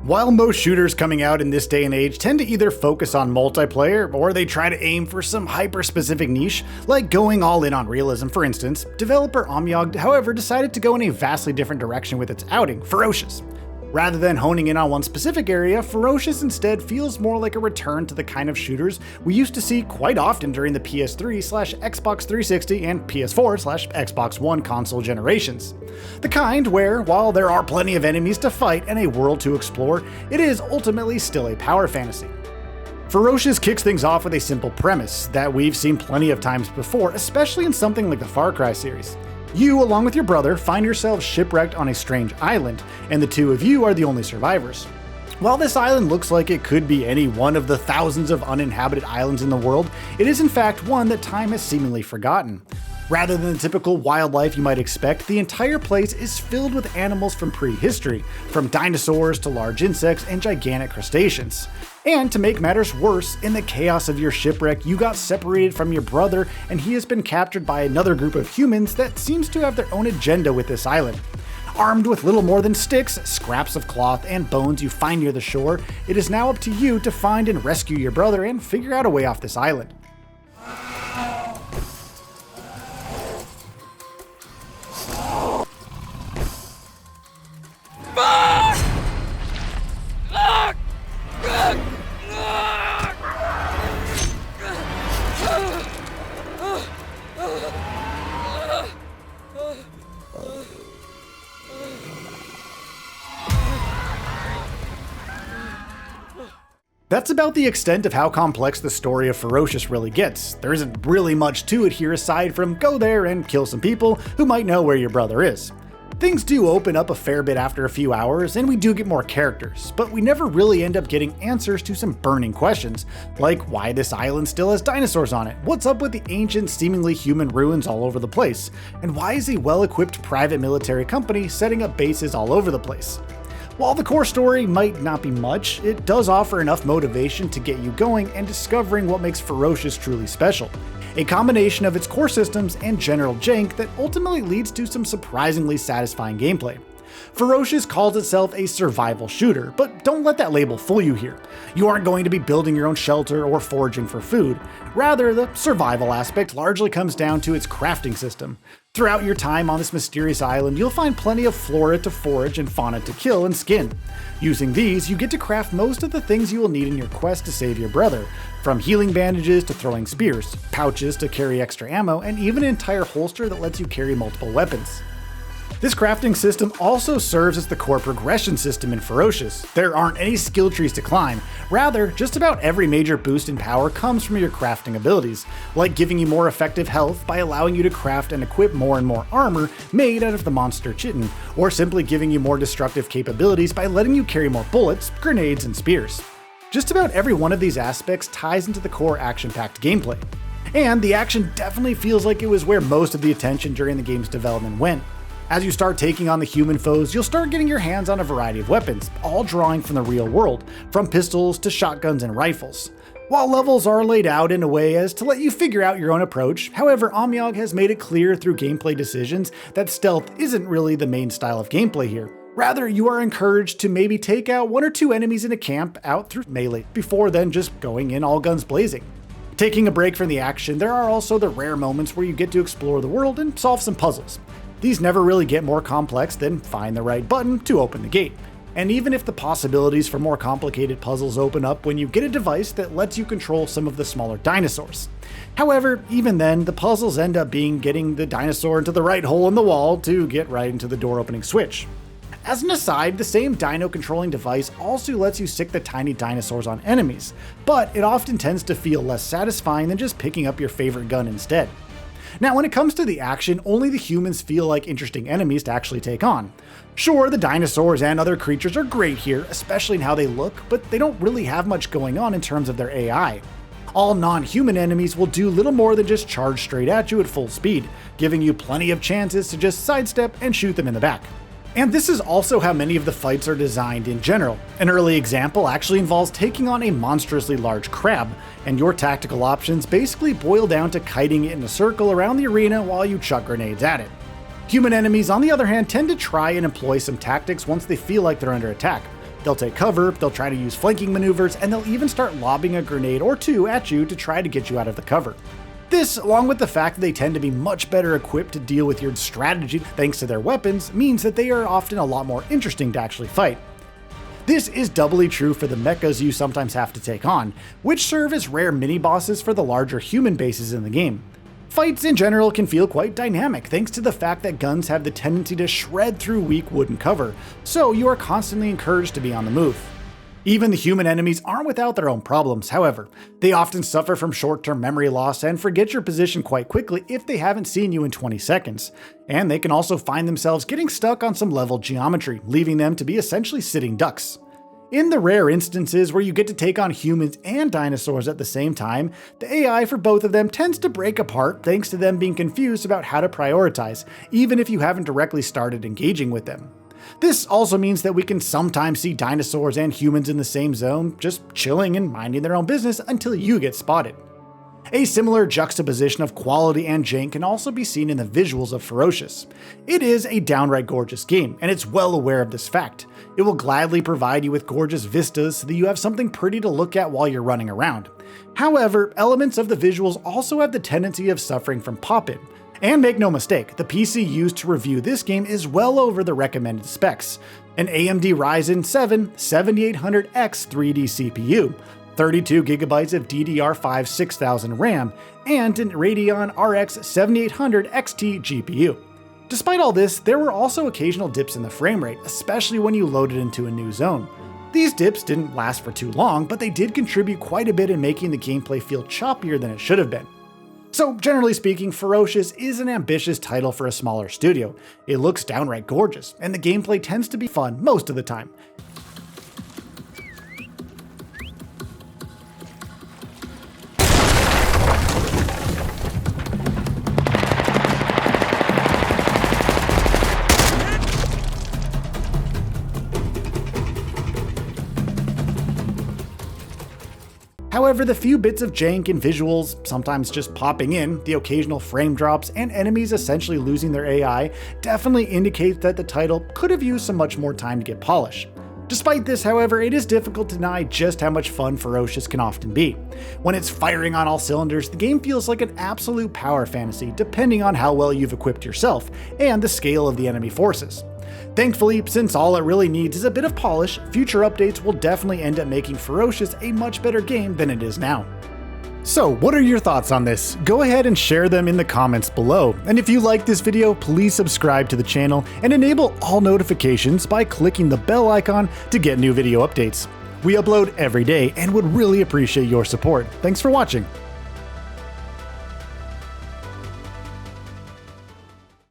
While most shooters coming out in this day and age tend to either focus on multiplayer or they try to aim for some hyper-specific niche, like going all in on realism for instance, developer Omyog however decided to go in a vastly different direction with its outing, Ferocious. Rather than honing in on one specific area, Ferocious instead feels more like a return to the kind of shooters we used to see quite often during the PS3/Xbox 360 and PS4/Xbox One console generations. The kind where, while there are plenty of enemies to fight and a world to explore, it is ultimately still a power fantasy. Ferocious kicks things off with a simple premise that we've seen plenty of times before, especially in something like the Far Cry series. You, along with your brother, find yourselves shipwrecked on a strange island, and the two of you are the only survivors. While this island looks like it could be any one of the thousands of uninhabited islands in the world, it is in fact one that time has seemingly forgotten. Rather than the typical wildlife you might expect, the entire place is filled with animals from prehistory, from dinosaurs to large insects and gigantic crustaceans. And to make matters worse, in the chaos of your shipwreck, you got separated from your brother and he has been captured by another group of humans that seems to have their own agenda with this island. Armed with little more than sticks, scraps of cloth, and bones you find near the shore, it is now up to you to find and rescue your brother and figure out a way off this island. That's about the extent of how complex the story of Ferocious really gets. There isn't really much to it here aside from go there and kill some people who might know where your brother is. Things do open up a fair bit after a few hours, and we do get more characters, but we never really end up getting answers to some burning questions, like why this island still has dinosaurs on it, what's up with the ancient, seemingly human ruins all over the place, and why is a well-equipped private military company setting up bases all over the place. While the core story might not be much, it does offer enough motivation to get you going and discovering what makes Ferocious truly special. A combination of its core systems and general jank that ultimately leads to some surprisingly satisfying gameplay. Ferocious calls itself a survival shooter, but don't let that label fool you here. You aren't going to be building your own shelter or foraging for food. Rather, the survival aspect largely comes down to its crafting system. Throughout your time on this mysterious island, you'll find plenty of flora to forage and fauna to kill and skin. Using these, you get to craft most of the things you will need in your quest to save your brother, from healing bandages to throwing spears, pouches to carry extra ammo, and even an entire holster that lets you carry multiple weapons. This crafting system also serves as the core progression system in Ferocious. There aren't any skill trees to climb. Rather, just about every major boost in power comes from your crafting abilities, like giving you more effective health by allowing you to craft and equip more and more armor made out of the monster chitin, or simply giving you more destructive capabilities by letting you carry more bullets, grenades, and spears. Just about every one of these aspects ties into the core action-packed gameplay. And the action definitely feels like it was where most of the attention during the game's development went. As you start taking on the human foes, you'll start getting your hands on a variety of weapons, all drawing from the real world, from pistols to shotguns and rifles. While levels are laid out in a way as to let you figure out your own approach, however, Omyog has made it clear through gameplay decisions that stealth isn't really the main style of gameplay here. Rather, you are encouraged to maybe take out one or two enemies in a camp out through melee, before then just going in all guns blazing. Taking a break from the action, there are also the rare moments where you get to explore the world and solve some puzzles. These never really get more complex than find the right button to open the gate. And even if the possibilities for more complicated puzzles open up when you get a device that lets you control some of the smaller dinosaurs. However, even then, the puzzles end up being getting the dinosaur into the right hole in the wall to get right into the door opening switch. As an aside, the same dino controlling device also lets you sick the tiny dinosaurs on enemies, but it often tends to feel less satisfying than just picking up your favorite gun instead. Now, when it comes to the action, only the humans feel like interesting enemies to actually take on. Sure, the dinosaurs and other creatures are great here, especially in how they look, but they don't really have much going on in terms of their AI. All non-human enemies will do little more than just charge straight at you at full speed, giving you plenty of chances to just sidestep and shoot them in the back. And this is also how many of the fights are designed in general. An early example actually involves taking on a monstrously large crab, and your tactical options basically boil down to kiting it in a circle around the arena while you chuck grenades at it. Human enemies, on the other hand, tend to try and employ some tactics once they feel like they're under attack. They'll take cover, they'll try to use flanking maneuvers, and they'll even start lobbing a grenade or two at you to try to get you out of the cover. This, along with the fact that they tend to be much better equipped to deal with your strategy thanks to their weapons, means that they are often a lot more interesting to actually fight. This is doubly true for the mechas you sometimes have to take on, which serve as rare mini-bosses for the larger human bases in the game. Fights in general can feel quite dynamic thanks to the fact that guns have the tendency to shred through weak wooden cover, so you are constantly encouraged to be on the move. Even the human enemies aren't without their own problems, however. They often suffer from short-term memory loss and forget your position quite quickly if they haven't seen you in 20 seconds. And they can also find themselves getting stuck on some level geometry, leaving them to be essentially sitting ducks. In the rare instances where you get to take on humans and dinosaurs at the same time, the AI for both of them tends to break apart thanks to them being confused about how to prioritize, even if you haven't directly started engaging with them. This also means that we can sometimes see dinosaurs and humans in the same zone, just chilling and minding their own business until you get spotted. A similar juxtaposition of quality and jank can also be seen in the visuals of Ferocious. It is a downright gorgeous game, and it's well aware of this fact. It will gladly provide you with gorgeous vistas so that you have something pretty to look at while you're running around. However, elements of the visuals also have the tendency of suffering from pop-in. And make no mistake, the PC used to review this game is well over the recommended specs. An AMD Ryzen 7 7800X 3D CPU, 32GB of DDR5 6000 RAM, and an Radeon RX 7800 XT GPU. Despite all this, there were also occasional dips in the frame rate, especially when you loaded into a new zone. These dips didn't last for too long, but they did contribute quite a bit in making the gameplay feel choppier than it should have been. So generally speaking, Ferocious is an ambitious title for a smaller studio. It looks downright gorgeous, and the gameplay tends to be fun most of the time. However, the few bits of jank and visuals, sometimes just popping in, the occasional frame drops, and enemies essentially losing their AI definitely indicate that the title could have used some much more time to get polished. Despite this, however, it is difficult to deny just how much fun Ferocious can often be. When it's firing on all cylinders, the game feels like an absolute power fantasy depending on how well you've equipped yourself and the scale of the enemy forces. Thankfully, since all it really needs is a bit of polish, future updates will definitely end up making Ferocious a much better game than it is now. So what are your thoughts on this? Go ahead and share them in the comments below. And if you like this video, please subscribe to the channel and enable all notifications by clicking the bell icon to get new video updates. We upload every day and would really appreciate your support. Thanks for watching.